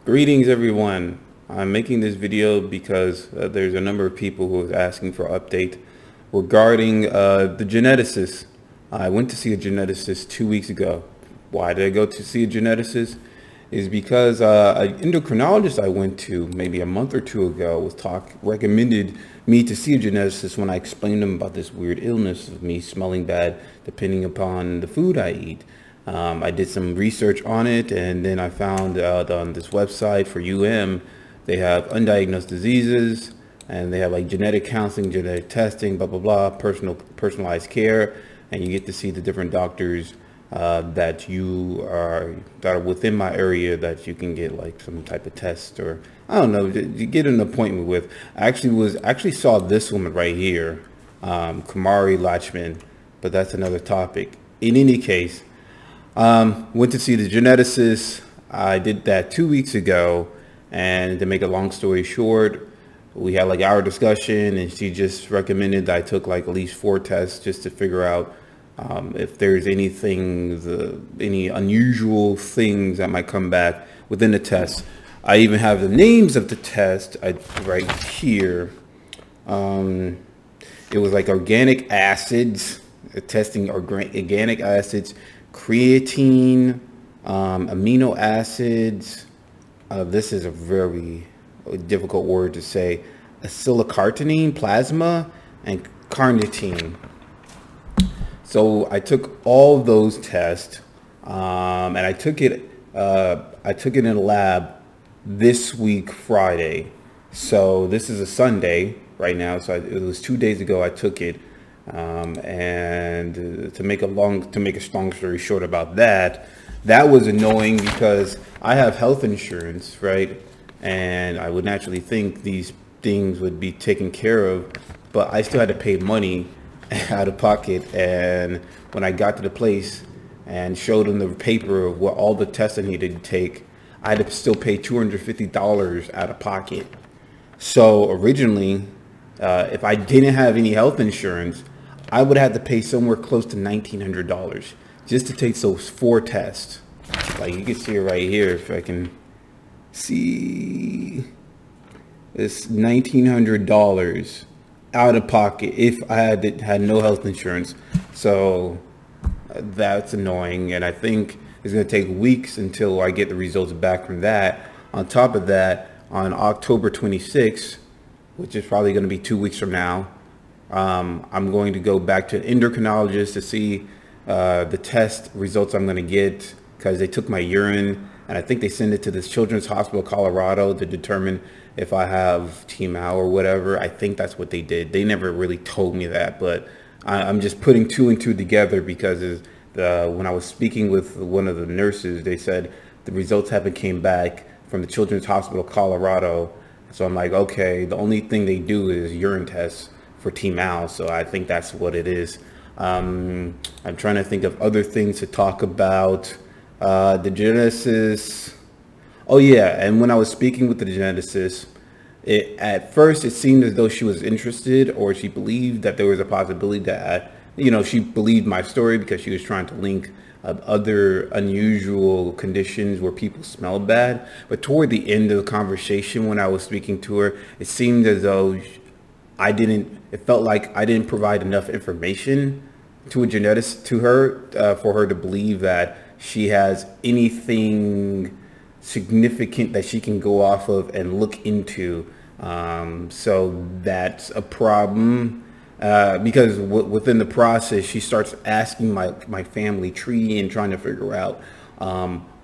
Greetings everyone. I'm making this video because there's a number of people who are asking for update regarding the geneticist. I went to see a geneticist 2 weeks ago. Why did I go to see a geneticist? Is because an endocrinologist I went to maybe a month or two ago recommended me to see a geneticist when I explained to him about this weird illness of me smelling bad depending upon the food I eat. I did some research on it, and then I found out on this website for they have undiagnosed diseases, and they have like genetic counseling, genetic testing, blah blah blah, personalized care, and you get to see the different doctors that are within my area that you can get like some type of test, or I don't know, you get an appointment with. I actually saw this woman right here, Kamari Lachman, but that's another topic. In any case, went to see the geneticist. I did that 2 weeks ago, and to make a long story short, we had like our discussion, and she just recommended that I took like at least 4 tests just to figure out if there's any unusual things that might come back within the test. I even have the names of the test right here. It was like organic acids, testing organic acids, creatine, amino acids. This is a very difficult word to say. Acylcarnitine, plasma, and carnitine. So I took all those tests, and I took it in a lab this week, Friday. So this is a Sunday right now. So it was 2 days ago I took it. And to make a strong story short about that was annoying because I have health insurance, right? And I would naturally think these things would be taken care of, but I still had to pay money out of pocket. And when I got to the place and showed them the paper of what all the tests I needed to take, I had to still pay $250 out of pocket. So originally, if I didn't have any health insurance, I would have to pay somewhere close to $1,900 just to take those 4 tests. Like you can see it right here, if I can see. It's $1,900 out of pocket if I had no health insurance. So that's annoying, and I think it's going to take weeks until I get the results back from that. On top of that, on October 26th, which is probably going to be 2 weeks from now, I'm going to go back to an endocrinologist to see the test results I'm going to get, because they took my urine and I think they send it to this Children's Hospital, Colorado, to determine if I have TMAO or whatever. I think that's what they did. They never really told me that, but I'm just putting 2 and 2 together because when I was speaking with one of the nurses, they said the results haven't came back from the Children's Hospital, Colorado. So I'm like, okay, the only thing they do is urine tests for TMAO, so I think that's what it is. I'm trying to think of other things to talk about. The geneticist. Oh yeah, and when I was speaking with the geneticist, at first it seemed as though she was interested, or she believed that there was a possibility that, she believed my story because she was trying to link other unusual conditions where people smell bad. But toward the end of the conversation, when I was speaking to her, it seemed as though it felt like I didn't provide enough information to a geneticist, to her, for her to believe that she has anything significant that she can go off of and look into. So that's a problem, because within the process, she starts asking my family tree and trying to figure out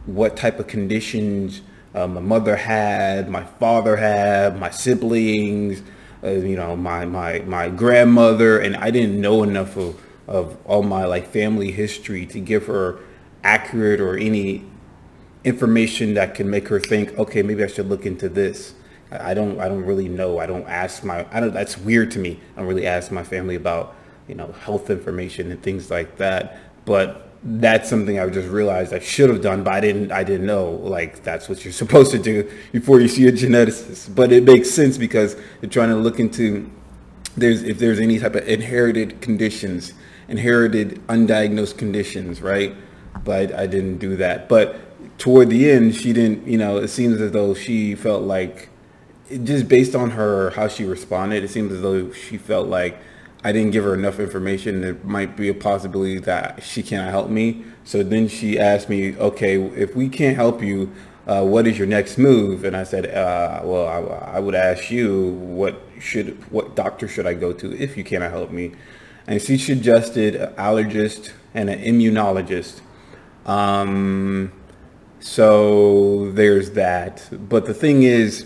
what type of conditions my mother had, my father had, my siblings, my grandmother, and I didn't know enough of all my like family history to give her accurate or any information that can make her think, okay, maybe I should look into this. I don't really know. That's weird to me. I don't really ask my family about, health information and things like that. But that's something I just realized I should have done, but I didn't know, like, that's what you're supposed to do before you see a geneticist. But it makes sense because they're trying to look into if there's any type of inherited conditions, inherited undiagnosed conditions, right? But I didn't do that. But toward the end, she didn't, it seems as though she felt like, just based on how she responded, it seems as though she felt like I didn't give her enough information. There might be a possibility that she cannot help me. So then she asked me, okay, if we can't help you, what is your next move? And I said, well, I would ask you, what doctor should I go to if you cannot help me? And she suggested an allergist and an immunologist. So there's that. But the thing is,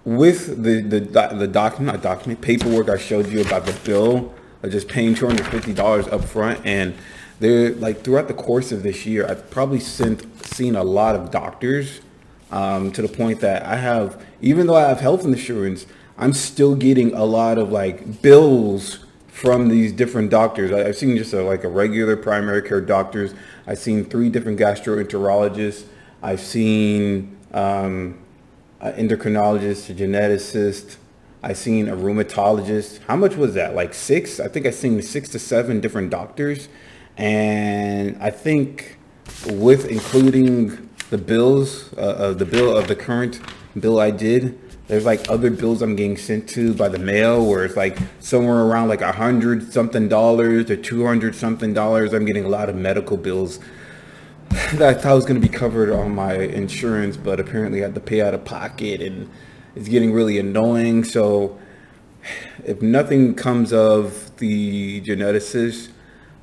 with the paperwork I showed you about the bill of just paying $250 up front, and they're like, throughout the course of this year, I've probably seen a lot of doctors, to the point that even though I have health insurance, I'm still getting a lot of like bills from these different doctors. I've seen just a regular primary care doctors. I've seen 3 different gastroenterologists. I've seen endocrinologist, a geneticist. I seen a rheumatologist. How much was that? Like 6? I think I seen 6 to 7 different doctors. And I think with including the bills, the current bill I did, there's like other bills I'm getting sent to by the mail where it's like somewhere around like $100 something to $200 something. I'm getting a lot of medical bills that I thought was going to be covered on my insurance, but apparently I had to pay out of pocket, and it's getting really annoying. So if nothing comes of the geneticist,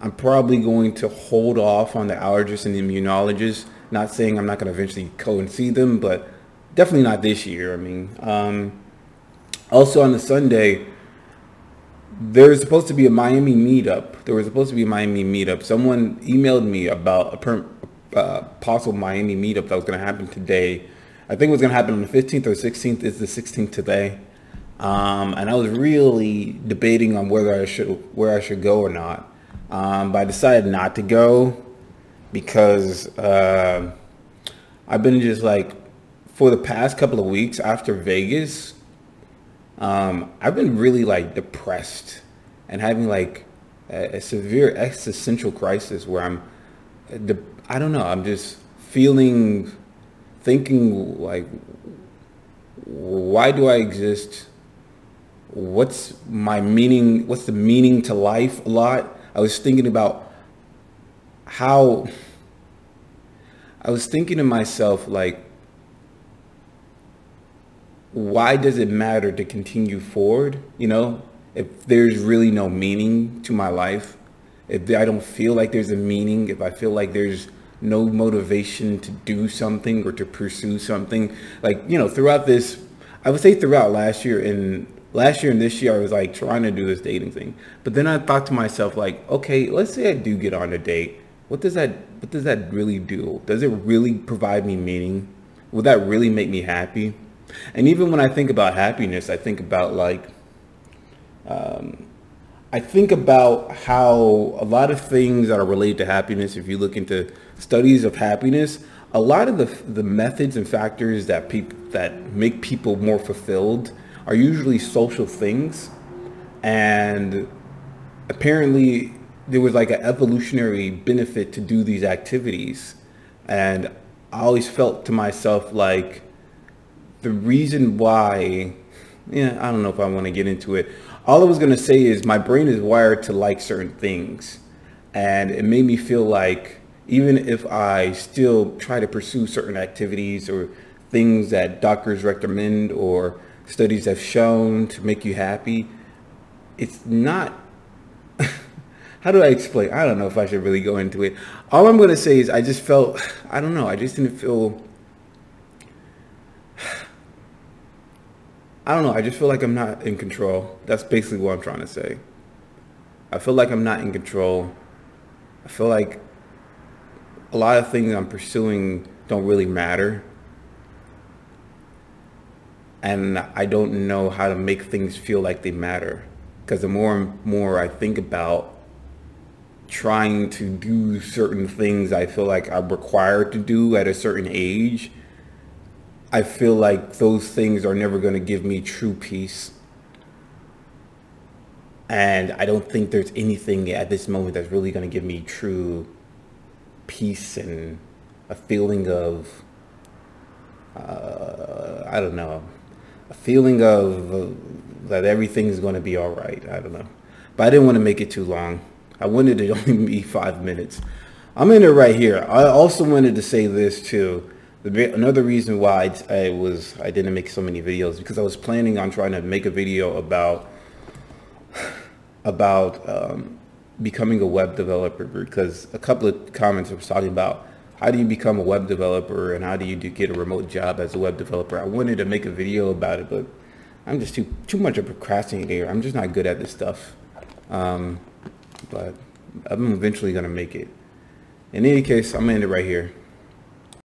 I'm probably going to hold off on the allergist and the immunologist. Not saying I'm not going to eventually go and see them, but definitely not this year. I mean, also on the Sunday, there's supposed to be a Miami meetup. Someone emailed me about a possible Miami meetup that was going to happen today. I think it was going to happen on the 15th or 16th. It's the 16th today. And I was really debating on where I should go or not. But I decided not to go because I've been just like, for the past couple of weeks after Vegas, I've been really like depressed and having like a severe existential crisis where I don't know, I'm just thinking like, why do I exist? What's my meaning? What's the meaning to life a lot? I was thinking to myself, like, why does it matter to continue forward? If there's really no meaning to my life, if I don't feel like there's a meaning, if I feel like there's no motivation to do something or to pursue something, like, throughout this, I would say throughout last year and this year, I was like trying to do this dating thing. But then I thought to myself, like, okay, let's say I do get on a date. What does that really do? Does it really provide me meaning? Will that really make me happy? And even when I think about happiness, I think about like, I think about how a lot of things that are related to happiness, if you look into studies of happiness, a lot of the methods and factors that make people more fulfilled are usually social things. And apparently there was like an evolutionary benefit to do these activities. And I always felt to myself like, the reason why, I don't know if I want to get into it. All I was going to say is my brain is wired to like certain things. And it made me feel like even if I still try to pursue certain activities or things that doctors recommend or studies have shown to make you happy, it's not, how do I explain? I don't know if I should really go into it. All I'm going to say is I just felt, I don't know, I just didn't feel, I don't know. I just feel like I'm not in control. That's basically what I'm trying to say. I feel like I'm not in control. I feel like a lot of things I'm pursuing don't really matter. And I don't know how to make things feel like they matter. Because the more and more I think about trying to do certain things I feel like I'm required to do at a certain age, I feel like those things are never going to give me true peace. And I don't think there's anything at this moment that's really going to give me true peace and a feeling of, I don't know, a feeling of that everything's going to be all right. I don't know. But I didn't want to make it too long. I wanted it to only be 5 minutes. I'm in it right here. I also wanted to say this too. Another reason why I didn't make so many videos, because I was planning on trying to make a video about becoming a web developer, because a couple of comments were talking about how do you become a web developer and how do you get a remote job as a web developer. I wanted to make a video about it, but I'm just too much of a procrastinator. I'm just not good at this stuff. But I'm eventually gonna make it. In any case, I'm gonna end it right here.